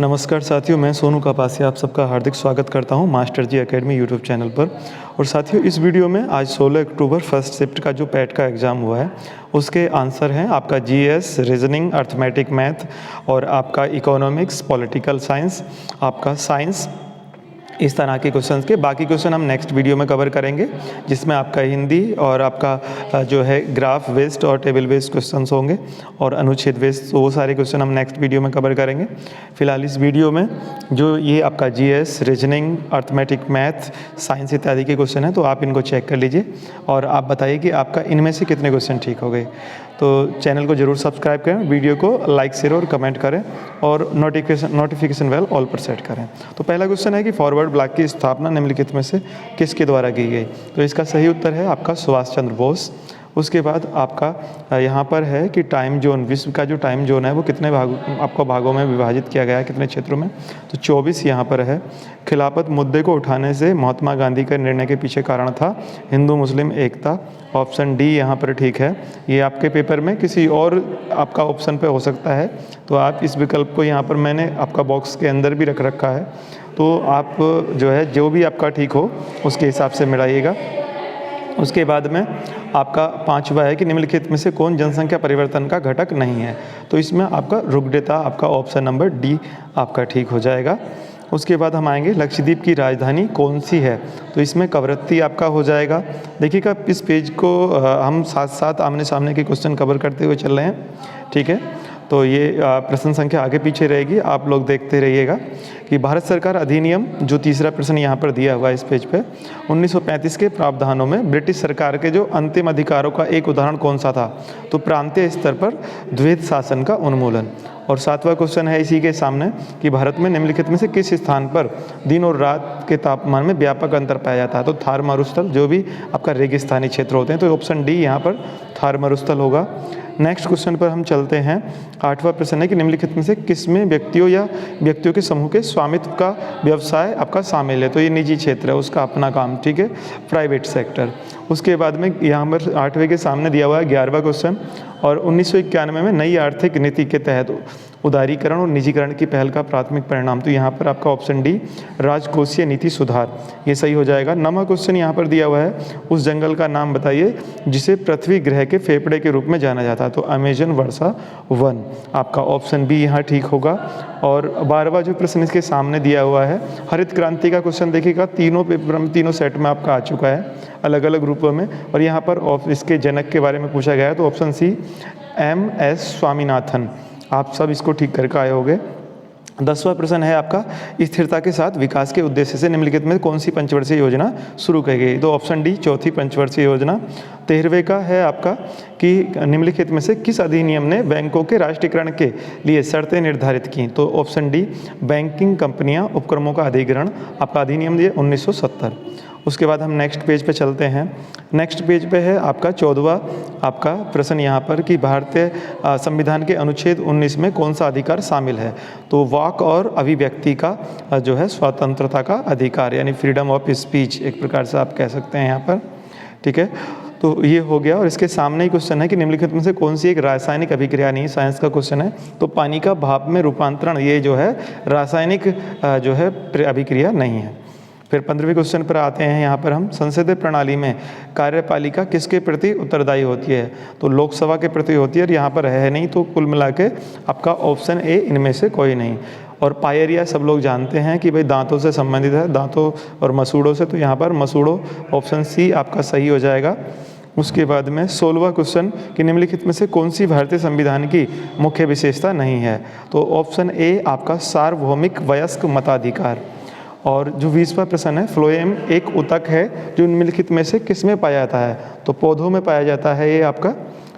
नमस्कार साथियों, मैं सोनू कपासिया आप सबका हार्दिक स्वागत करता हूं मास्टर जी एकेडमी यूट्यूब चैनल पर। और साथियों, इस वीडियो में आज 16 अक्टूबर फर्स्ट शिफ्ट का जो पैट का एग्ज़ाम हुआ है उसके आंसर हैं आपका जीएस, रीजनिंग, अर्थमेटिक मैथ और आपका इकोनॉमिक्स, पॉलिटिकल साइंस, आपका साइंस, इस तरह के क्वेश्चंस के बाकी क्वेश्चन हम नेक्स्ट वीडियो में कवर करेंगे, जिसमें आपका हिंदी और आपका जो है ग्राफ बेस्ड और टेबल बेस्ड क्वेश्चंस होंगे और अनुच्छेद बेस्ड, तो वो सारे क्वेश्चन हम नेक्स्ट वीडियो में कवर करेंगे। फिलहाल इस वीडियो में जो ये आपका GS, reasoning, arithmetic math, science इत्यादि के क्वेश्चन हैं, तो आप इनको चेक कर लीजिए और आप बताइए कि आपका इनमें से कितने क्वेश्चन ठीक हो गए। तो चैनल को जरूर सब्सक्राइब करें, वीडियो को लाइक, शेयर और कमेंट करें और नोटिफिकेशन बेल ऑल पर सेट करें। तो पहला क्वेश्चन है कि फॉरवर्ड ब्लॉक की स्थापना निम्नलिखित में से किसके द्वारा की गई? तो इसका सही उत्तर है आपका सुभाष चंद्र बोस। उसके बाद आपका यहाँ पर है कि टाइम जोन, विश्व का जो टाइम जोन है वो कितने भागों में विभाजित किया गया है, कितने क्षेत्रों में? तो 24 यहाँ पर है। खिलाफत मुद्दे को उठाने से महात्मा गांधी के निर्णय के पीछे कारण था हिंदू मुस्लिम एकता। ऑप्शन डी यहाँ पर ठीक है। ये आपके पेपर में किसी और आपका ऑप्शन पे हो सकता है, तो आप इस विकल्प को यहाँ पर मैंने आपका बॉक्स के अंदर भी रख रखा है, तो आप जो है जो भी आपका ठीक हो उसके हिसाब से मिलाइएगा। उसके बाद में आपका पांचवा है कि निम्नलिखित में से कौन जनसंख्या परिवर्तन का घटक नहीं है? तो इसमें आपका रुग्णता, आपका ऑप्शन नंबर डी आपका ठीक हो जाएगा। उसके बाद हम आएंगे लक्षद्वीप की राजधानी कौन सी है? तो इसमें कवरत्ती आपका हो जाएगा। देखिएगा, इस पेज को हम साथ साथ आमने सामने के क्वेश्चन कवर करते हुए चल रहे हैं, ठीक है? तो ये प्रश्न संख्या आगे पीछे रहेगी, आप लोग देखते रहिएगा कि भारत सरकार अधिनियम, जो तीसरा प्रश्न यहाँ पर दिया हुआ है इस पेज पे, 1935 के प्रावधानों में ब्रिटिश सरकार के जो अंतिम अधिकारों का एक उदाहरण कौन सा था? तो प्रांतीय स्तर पर द्वैध शासन का उन्मूलन। और सातवां क्वेश्चन है इसी के सामने कि भारत में निम्नलिखित में से किस स्थान पर दिन और रात के तापमान में व्यापक अंतर पाया जाता है? तो थार मरुस्थल, जो भी आपका रेगिस्तानी क्षेत्र होते हैं, तो ऑप्शन डी यहाँ पर थार मरुस्थल होगा। नेक्स्ट क्वेश्चन पर हम चलते हैं। आठवां प्रश्न है कि निम्नलिखित में से किसमें व्यक्तियों या व्यक्तियों के समूह के स्वामित्व का व्यवसाय आपका शामिल है? तो ये निजी क्षेत्र है, उसका अपना काम, ठीक है, प्राइवेट सेक्टर। उसके बाद में यहाँ पर 8वें के सामने दिया हुआ है 11वां क्वेश्चन, और 1991 में नई आर्थिक नीति के तहत उदारीकरण और निजीकरण की पहल का प्राथमिक परिणाम। तो यहाँ पर आपका ऑप्शन डी राजकोषीय नीति सुधार, ये सही हो जाएगा। 9वां क्वेश्चन यहाँ पर दिया हुआ है, उस जंगल का नाम बताइए जिसे पृथ्वी ग्रह के फेफड़े के रूप में जाना जाता है। तो अमेजन वर्षा वन, आपका ऑप्शन बी यहाँ ठीक होगा। और 12वां जो प्रश्न इसके सामने दिया हुआ है, हरित क्रांति का क्वेश्चन देखिएगा, तीनों पेपर में, तीनों सेट में आपका आ चुका है अलग अलग रूपों में, और यहाँ पर इसके जनक के बारे में पूछा गया है। तो ऑप्शन सी MS स्वामीनाथन, आप सब इसको ठीक करके आए होंगे। 10वां प्रश्न है आपका, स्थिरता के साथ विकास के उद्देश्य से निम्नलिखित में कौन सी पंचवर्षीय योजना शुरू की गई? तो ऑप्शन डी चौथी पंचवर्षीय योजना। 13वें का है आपका कि निम्नलिखित में से किस अधिनियम ने बैंकों के राष्ट्रीयकरण के लिए शर्तें निर्धारित की? तो ऑप्शन डी बैंकिंग कंपनियां उपक्रमों का अधिग्रहण, आपका अधिनियम दिए 1970। उसके बाद हम नेक्स्ट पेज पे चलते हैं। नेक्स्ट पेज पे है आपका 14वां आपका प्रश्न यहाँ पर कि भारतीय संविधान के अनुच्छेद 19 में कौन सा अधिकार शामिल है? तो वाक और अभिव्यक्ति का जो है स्वतंत्रता का अधिकार, यानी फ्रीडम ऑफ स्पीच एक प्रकार से आप कह सकते हैं यहाँ पर, ठीक है? तो ये हो गया। और इसके सामने ही क्वेश्चन है कि निम्नलिखित में से कौन सी एक रासायनिक अभिक्रिया नहीं, साइंस का क्वेश्चन है, तो पानी का भाप में रूपांतरण, ये जो है रासायनिक जो है अभिक्रिया नहीं है। फिर 15वें क्वेश्चन पर आते हैं। यहाँ पर हम संसदीय प्रणाली में कार्यपालिका किसके प्रति उत्तरदायी होती है? तो लोकसभा के प्रति होती है, और यहाँ पर है नहीं, तो कुल मिला के आपका ऑप्शन ए इनमें से कोई नहीं। और पायरिया सब लोग जानते हैं कि भाई दांतों से संबंधित है, दांतों और मसूड़ों से, तो यहाँ पर मसूड़ों, ऑप्शन सी आपका सही हो जाएगा। उसके बाद में 16वां क्वेश्चन कि निम्नलिखित में से कौन सी भारतीय संविधान की मुख्य विशेषता नहीं है? तो ऑप्शन ए आपका सार्वभौमिक वयस्क मताधिकार। और जो 20वां प्रश्न है, फ्लोएम एक ऊतक है जो निम्नलिखित में से किस में पाया जाता है? तो पौधों में पाया जाता है ये आपका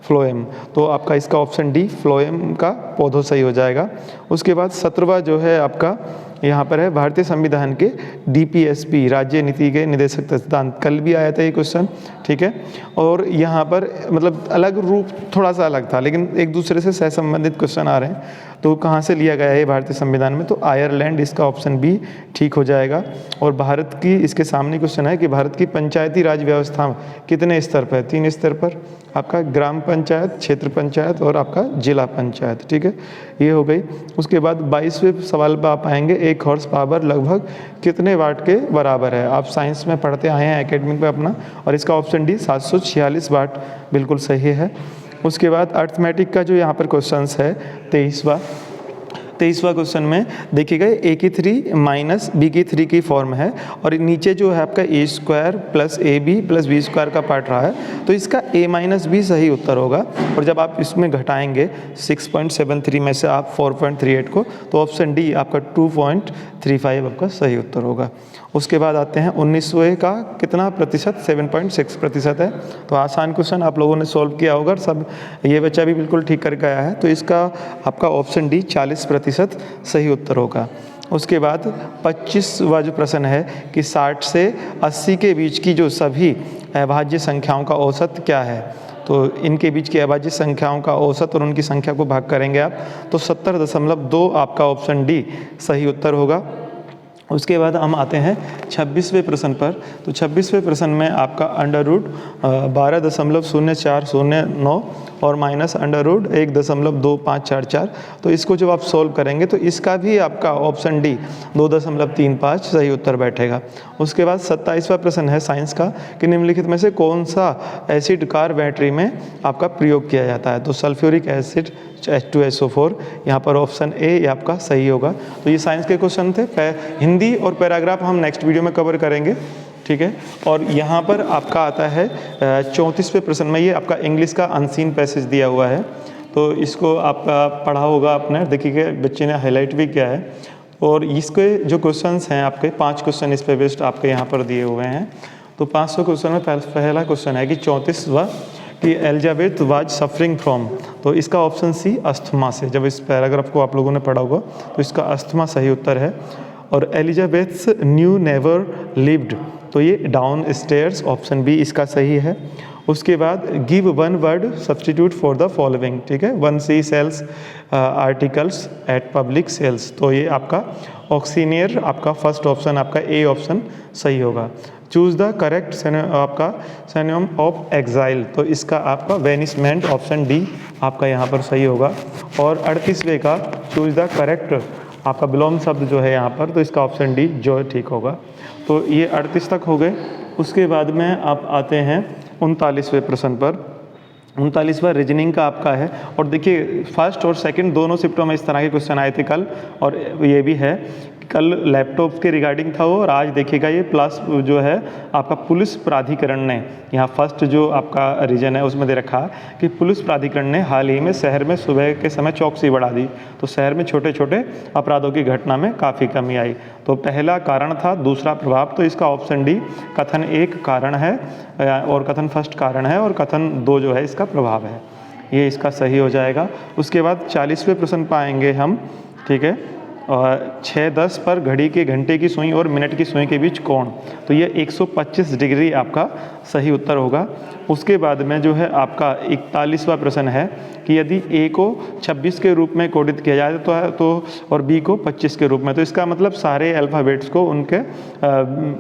फ्लोएम, तो आपका इसका ऑप्शन डी फ्लोएम का पौधों सही हो जाएगा। उसके बाद 17वां जो है आपका यहाँ पर है, भारतीय संविधान के DPSP राज्य नीति के निदेशक सिद्धांत, कल भी आया था ये क्वेश्चन, ठीक है? और यहाँ पर मतलब अलग रूप थोड़ा सा अलग था, लेकिन एक दूसरे से सहसंबंधित क्वेश्चन आ रहे हैं। तो कहाँ से लिया गया है भारतीय संविधान में? तो आयरलैंड, इसका ऑप्शन बी ठीक हो जाएगा। और भारत की, इसके सामने क्वेश्चन है कि भारत की पंचायती राज व्यवस्था कितने स्तर पर? 3 स्तर पर, आपका ग्राम पंचायत, क्षेत्र पंचायत और आपका जिला पंचायत। ठीक है, ये हो गई। उसके बाद 22वें सवाल पर आप आएंगे, एक हॉर्स पावर लगभग कितने वाट के बराबर है। आप साइंस में पढ़ते आए हैं एकेडमिक में अपना, और इसका ऑप्शन डी 746 वाट बिल्कुल सही है। उसके बाद अर्थमेटिक का जो यहाँ पर क्वेश्चन है 23वां क्वेश्चन में देखिएगा, ए की 3 माइनस बी की 3 की फॉर्म है, और नीचे जो है आपका A square plus A B plus B square का पार्ट रहा है, तो इसका ए माइनस बी सही उत्तर होगा। और जब आप इसमें घटाएंगे 6.73 में से आप 4.38 को, तो ऑप्शन डी आपका 2.35 आपका सही उत्तर होगा। उसके बाद आते हैं 19वें का कितना प्रतिशत, 7.6% है। तो आसान क्वेश्चन आप लोगों ने सॉल्व किया होगा, सब ये बच्चा भी बिल्कुल ठीक करके आया है, तो इसका आपका ऑप्शन डी 40% सही उत्तर होगा। उसके बाद 25वां जो प्रश्न है कि 60 से 80 के बीच की जो सभी अभाज्य संख्याओं का औसत क्या है। तो इनके बीच की अभाज्य संख्याओं का औसत और उनकी संख्या को भाग करेंगे आप, तो 70.2 आपका ऑप्शन डी सही उत्तर होगा। उसके बाद हम आते हैं 26वें प्रश्न पर। तो 26वें प्रश्न में आपका अंडर रूट 12.0409 और माइनस अंडर रूट 1.2544, तो इसको जब आप सॉल्व करेंगे तो इसका भी आपका ऑप्शन डी 2.35 सही उत्तर बैठेगा। उसके बाद 27वां प्रश्न है साइंस का कि निम्नलिखित में से कौन सा एसिड कार बैटरी में आपका प्रयोग किया जाता है। तो सल्फ्यूरिक एसिड H2SO4, यहाँ पर ऑप्शन ए ये आपका सही होगा। तो ये साइंस के क्वेश्चन थे। हिंदी और पैराग्राफ हम नेक्स्ट वीडियो में कवर करेंगे, ठीक है। और यहाँ पर आपका आता है 34वें प्रश्न में, ये आपका इंग्लिश का अनसीन पैसेज दिया हुआ है, तो इसको आपका पढ़ा होगा आपने, देखिए बच्चे ने हाईलाइट भी किया है। और इसके जो क्वेश्चंस हैं आपके 5 क्वेश्चन इस पे बेस्ड आपके यहाँ पर दिए हुए हैं। तो 500 क्वेश्चन में पहला क्वेश्चन है कि 34वां कि एलिजाबेथ वाज सफरिंग फ्रॉम, तो इसका ऑप्शन सी अस्थमा से। जब इस पैराग्राफ को आप लोगों ने पढ़ा होगा तो इसका अस्थमा सही उत्तर है। और एलिजाबेथ्स न्यू नेवर लिव्ड, तो ये डाउन स्टेयर्स, ऑप्शन बी इसका सही है। उसके बाद give one word substitute for the following, ठीक है। 1 she sells articles at public sales, तो ये आपका ऑक्सीनियर आपका फर्स्ट ऑप्शन आपका ए ऑप्शन सही होगा। चूज द करेक्ट आपका सिनोनिम ऑफ एग्जाइल, तो इसका आपका वेनिसमेंट ऑप्शन डी आपका यहाँ पर सही होगा। और 38वें का चूज द करेक्ट आपका विलोम शब्द जो है यहाँ पर, तो इसका ऑप्शन डी जो ठीक होगा। तो ये 38 तक हो गए। उसके बाद में आप आते हैं 39वें प्रश्न पर। 39वां रीजनिंग का आपका है, और देखिए फर्स्ट और सेकंड दोनों शिफ्टों में इस तरह के क्वेश्चन आए थे कल, और ये भी है कल लैपटॉप के रिगार्डिंग था वो, और आज देखिएगा ये प्लस जो है आपका पुलिस प्राधिकरण ने, यहाँ फर्स्ट जो आपका रीजन है उसमें दे रखा है कि पुलिस प्राधिकरण ने हाल ही में शहर में सुबह के समय चौकसी बढ़ा दी, तो शहर में छोटे छोटे अपराधों की घटना में काफ़ी कमी आई। तो पहला कारण था, दूसरा प्रभाव, तो इसका ऑप्शन डी कथन 1 कारण है और कथन फर्स्ट कारण है, और कथन 2 जो है इसका प्रभाव है, ये इसका सही हो जाएगा। उसके बाद 40वें प्रश्न पाएंगे हम, ठीक है। और 6:10 पर घड़ी के घंटे की सुई और मिनट की सुई के बीच कोण, तो ये 125 डिग्री आपका सही उत्तर होगा। उसके बाद में जो है आपका 41वां प्रश्न है कि यदि ए को 26 के रूप में कोडित किया जाए तो और बी को 25 के रूप में, तो इसका मतलब सारे अल्फ़ाबेट्स को उनके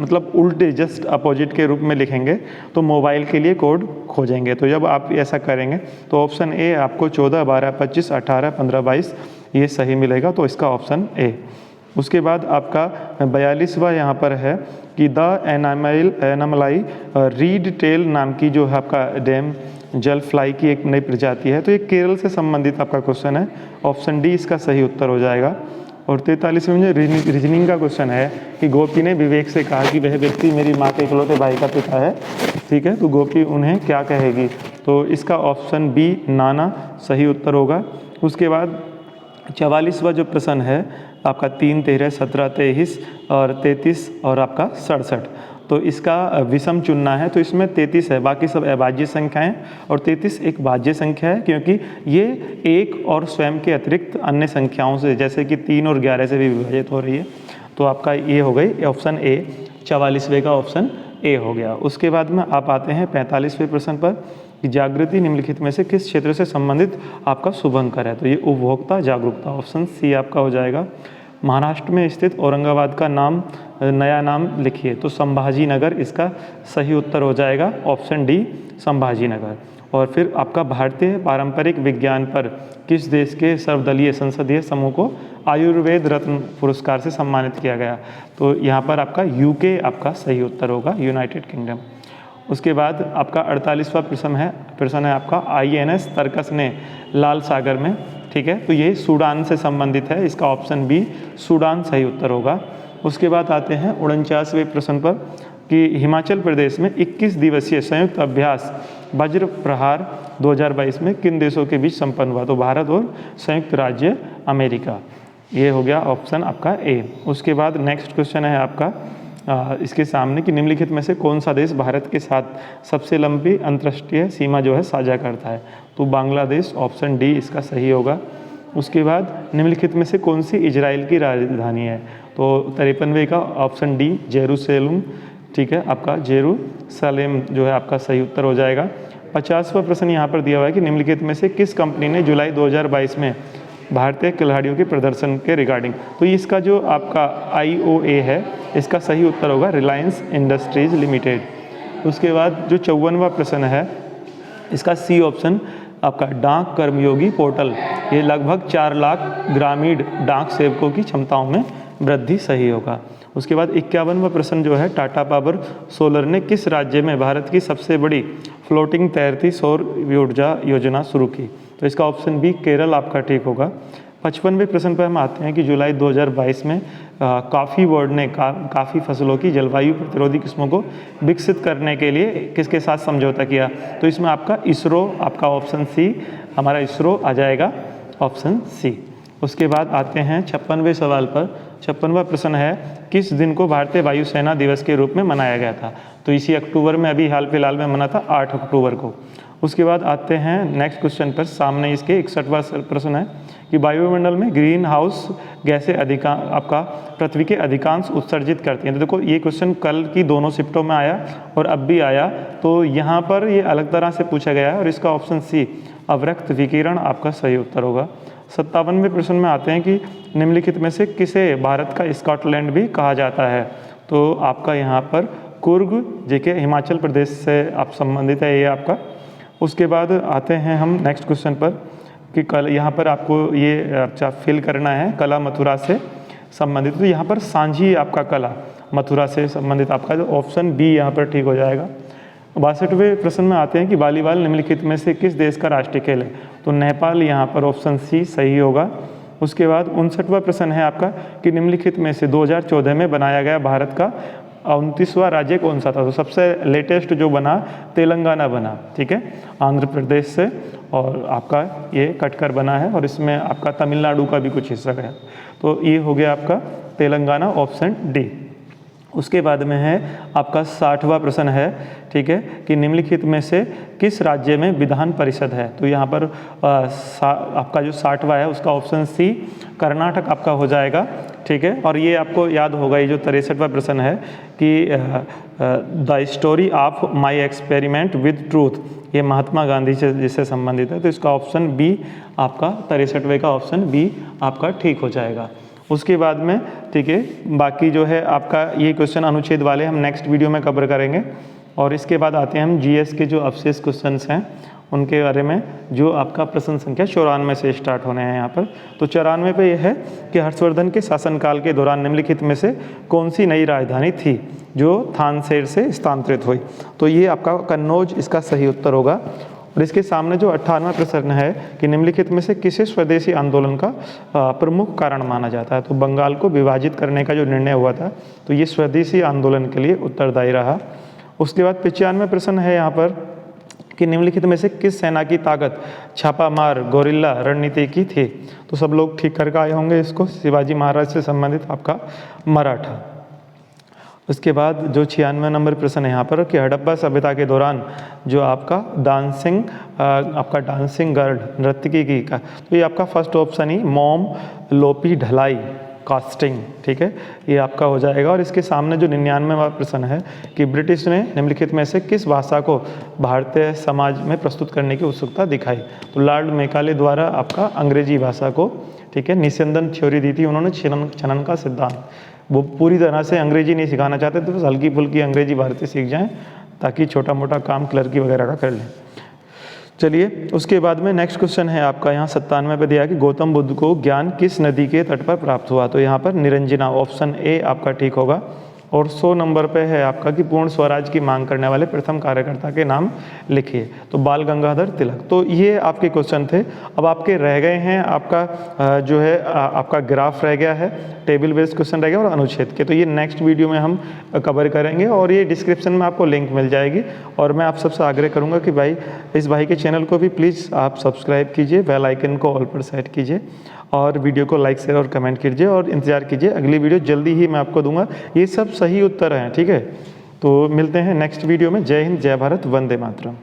मतलब उल्टे जस्ट अपोजिट के रूप में लिखेंगे, तो मोबाइल के लिए कोड खोजेंगे। तो जब आप ऐसा करेंगे तो ऑप्शन ए आपको 14, 12, 25, 18, 15, 22 ये सही मिलेगा, तो इसका ऑप्शन ए। उसके बाद आपका 42वां यहाँ पर है कि द एनामलाई रीड टेल नाम की जो है आपका डैम जल फ्लाई की एक नई प्रजाति है, तो ये केरल से संबंधित आपका क्वेश्चन है, ऑप्शन डी इसका सही उत्तर हो जाएगा। और 43वें में रीजनिंग का क्वेश्चन है कि गोपी ने विवेक से कहा कि वह व्यक्ति मेरी माँ के इकलौते भाई का पिता है, ठीक है, तो गोपी उन्हें क्या कहेगी, तो इसका ऑप्शन बी नाना सही उत्तर होगा। उसके बाद 44वां जो प्रश्न है आपका 3, 13, 17, 23 और 33 और आपका 67, तो इसका विषम चुनना है, तो इसमें 33 है, बाकी सब अभाज्य संख्याएं, और 33 एक भाज्य संख्या है क्योंकि ये 1 और स्वयं के अतिरिक्त अन्य संख्याओं से जैसे कि 3 और 11 से भी विभाजित हो रही है, तो आपका ये हो गई ऑप्शन ए, 44वें का ऑप्शन ए हो गया। उसके बाद में आप आते हैं 45वें प्रश्न पर कि जागृति निम्नलिखित में से किस क्षेत्र से संबंधित आपका शुभंकर है, तो ये उपभोक्ता जागरूकता, ऑप्शन सी आपका हो जाएगा। महाराष्ट्र में स्थित औरंगाबाद का नाम नया नाम लिखिए, तो संभाजी नगर इसका सही उत्तर हो जाएगा, ऑप्शन डी संभाजी नगर। और फिर आपका भारतीय पारंपरिक विज्ञान पर किस देश के सर्वदलीय संसदीय समूह को आयुर्वेद रत्न पुरस्कार से सम्मानित किया गया? तो यहाँ पर आपका यूके आपका सही उत्तर होगा, यूनाइटेड किंगडम। उसके बाद आपका 48वां प्रश्न है आपका INS तर्कस ने लाल सागर में, ठीक है, तो ये सूडान से संबंधित है, इसका ऑप्शन बी सूडान सही उत्तर होगा। उसके बाद आते हैं 49वें प्रश्न पर कि हिमाचल प्रदेश में 21 दिवसीय संयुक्त अभ्यास वज्र प्रहार 2022 में किन देशों के बीच संपन्न हुआ? तो भारत और संयुक्त राज्य अमेरिका, ये हो गया ऑप्शन आपका ए। उसके बाद नेक्स्ट क्वेश्चन है आपका इसके सामने कि निम्नलिखित में से कौन सा देश भारत के साथ सबसे लंबी अंतर्राष्ट्रीय सीमा जो है साझा करता है? तो बांग्लादेश, ऑप्शन डी इसका सही होगा। उसके बाद निम्नलिखित में से कौन सी इजराइल की राजधानी है? तो 53वें का ऑप्शन डी जेरूसलम, ठीक है, आपका जेरूसलेम जो है आपका सही उत्तर हो जाएगा। 50वां प्रश्न यहाँ पर दिया हुआ है कि निम्नलिखित में से किस कंपनी ने जुलाई 2022 में भारतीय खिलाड़ियों के प्रदर्शन के रिगार्डिंग, तो इसका जो आपका IOA है इसका सही उत्तर होगा रिलायंस इंडस्ट्रीज लिमिटेड। उसके बाद जो 54वां प्रश्न है इसका सी ऑप्शन आपका डाक कर्मयोगी पोर्टल, ये लगभग 4 लाख ग्रामीण डाक सेवकों की क्षमताओं में वृद्धि सही होगा। उसके बाद 51वां प्रश्न जो है टाटा पावर सोलर ने किस राज्य में भारत की सबसे बड़ी फ्लोटिंग तैरती सौर ऊर्जा योजना शुरू की? तो इसका ऑप्शन बी केरल आपका ठीक होगा। 55वें प्रश्न पर हम आते हैं कि जुलाई 2022 में कॉफ़ी बोर्ड ने काफ़ी फसलों की जलवायु प्रतिरोधी किस्मों को विकसित करने के लिए किसके साथ समझौता किया? तो इसमें आपका इसरो, आपका ऑप्शन सी हमारा इसरो आ जाएगा, ऑप्शन सी। उसके बाद आते हैं 56वें सवाल पर। 56वां प्रश्न है किस दिन को भारतीय वायुसेना दिवस के रूप में मनाया गया था? तो इसी अक्टूबर में, अभी हाल फिलहाल में मना था 8 अक्टूबर को। उसके बाद आते हैं नेक्स्ट क्वेश्चन पर, सामने इसके 61वां प्रश्न है कि वायुमंडल में ग्रीन हाउस गैसें आपका पृथ्वी के अधिकांश उत्सर्जित करती हैं। तो देखो ये क्वेश्चन कल की दोनों शिफ्टों में आया और अब भी आया, तो यहाँ पर ये अलग तरह से पूछा गया है और इसका ऑप्शन सी अवरक्त विकिरण आपका सही उत्तर होगा। 57वें प्रश्न में आते हैं कि निम्नलिखित में से किसे भारत का स्कॉटलैंड भी कहा जाता है? तो आपका यहाँ पर कुर्ग जेके हिमाचल प्रदेश से आप संबंधित है ये आपका। उसके बाद आते हैं हम नेक्स्ट क्वेश्चन पर कि कल यहाँ पर आपको ये अच्छा फिल करना है कला मथुरा से संबंधित, तो यहाँ पर सांझी आपका कला मथुरा से संबंधित आपका जो ऑप्शन बी यहाँ पर ठीक हो जाएगा। 62वें प्रश्न में आते हैं कि वॉलीबॉल निम्नलिखित में से किस देश का राष्ट्रीय खेल है? तो नेपाल यहाँ पर ऑप्शन सी सही होगा। उसके बाद 59वां प्रश्न है आपका कि निम्नलिखित में से 2014 में बनाया गया भारत का 29वां राज्य कौन सा था? तो सबसे लेटेस्ट जो बना तेलंगाना बना, ठीक है, आंध्र प्रदेश से, और आपका ये कटकर बना है और इसमें आपका तमिलनाडु का भी कुछ हिस्सा गया, तो ये हो गया आपका तेलंगाना, ऑप्शन डी। उसके बाद में है आपका 60वां प्रश्न है, ठीक है, कि निम्नलिखित में से किस राज्य में विधान परिषद है? तो यहाँ पर आपका जो 60वां है उसका ऑप्शन सी कर्नाटक आपका हो जाएगा, ठीक है। और ये आपको याद होगा, ये जो 63वां प्रश्न है कि the story of my experiment with truth, ये महात्मा गांधी से जिससे संबंधित है, तो इसका ऑप्शन बी आपका 63वें का ऑप्शन बी आपका ठीक हो जाएगा। उसके बाद में, ठीक है, बाकी जो है आपका ये क्वेश्चन अनुच्छेद वाले हम नेक्स्ट वीडियो में कवर करेंगे। और इसके बाद आते हैं हम जीएस के जो अवशेष क्वेश्चंस हैं उनके बारे में, जो आपका प्रश्न संख्या 94 से स्टार्ट होने हैं यहाँ पर। तो 94 पे यह है कि हर्षवर्धन के शासनकाल के दौरान निम्नलिखित में से कौन सी नई राजधानी थी जो थानसेन से स्थानांतरित हुई? तो ये आपका कन्नौज इसका सही उत्तर होगा। और इसके सामने जो 58वां प्रश्न है कि निम्नलिखित में से किसे स्वदेशी आंदोलन का प्रमुख कारण माना जाता है? तो बंगाल को विभाजित करने का जो निर्णय हुआ था, तो ये स्वदेशी आंदोलन के लिए उत्तरदायी रहा। उसके बाद 95वां प्रश्न है यहाँ पर कि निम्नलिखित में से किस सेना की ताकत छापामार गोरिल्ला रणनीति की थी? तो सब लोग ठीक करके आए होंगे इसको, शिवाजी महाराज से संबंधित आपका मराठा। उसके बाद जो 96 नंबर प्रश्न है यहाँ पर कि हड़प्पा सभ्यता के दौरान जो आपका डांसिंग गर्ल नर्तकी की का, तो ये आपका फर्स्ट ऑप्शन ही मोम लोपी ढलाई कास्टिंग, ठीक है, ये आपका हो जाएगा। और इसके सामने जो 99वां प्रश्न है कि ब्रिटिश ने निम्नलिखित में से किस भाषा को भारतीय समाज में प्रस्तुत करने की उत्सुकता दिखाई? तो लॉर्ड मेकाले द्वारा आपका अंग्रेजी भाषा को, ठीक है, निस्यंदन थ्योरी दी थी उन्होंने, छनन का सिद्धांत। वो पूरी तरह से अंग्रेजी नहीं सिखाना चाहते थे, बस हल्की फुल्की अंग्रेजी भारतीय सीख जाएं ताकि छोटा मोटा काम क्लर्की वगैरह का कर लें। चलिए उसके बाद में नेक्स्ट क्वेश्चन है आपका यहाँ 97 पे दिया कि गौतम बुद्ध को ज्ञान किस नदी के तट पर प्राप्त हुआ। तो यहाँ पर निरंजना, ऑप्शन ए आपका ठीक होगा। और 100 नंबर पे है आपका कि पूर्ण स्वराज की मांग करने वाले प्रथम कार्यकर्ता के नाम लिखिए। तो बाल गंगाधर तिलक। तो ये आपके क्वेश्चन थे। अब आपके रह गए हैं आपका जो है आपका ग्राफ रह गया है, टेबल बेस्ड क्वेश्चन रह गया और अनुच्छेद के। तो ये नेक्स्ट वीडियो में हम कवर करेंगे और ये डिस्क्रिप्शन में आपको लिंक मिल जाएगी। और मैं आप सबसे आग्रह करूँगा कि भाई इस भाई के चैनल को भी प्लीज़ आप सब्सक्राइब कीजिए, बेल आइकन को ऑल पर सेट कीजिए और वीडियो को लाइक शेयर और कमेंट कीजिए और इंतजार कीजिए, अगली वीडियो जल्दी ही मैं आपको दूंगा। ये सब सही उत्तर हैं, ठीक है। तो मिलते हैं नेक्स्ट वीडियो में। जय हिंद, जय भारत, वंदे मातरम।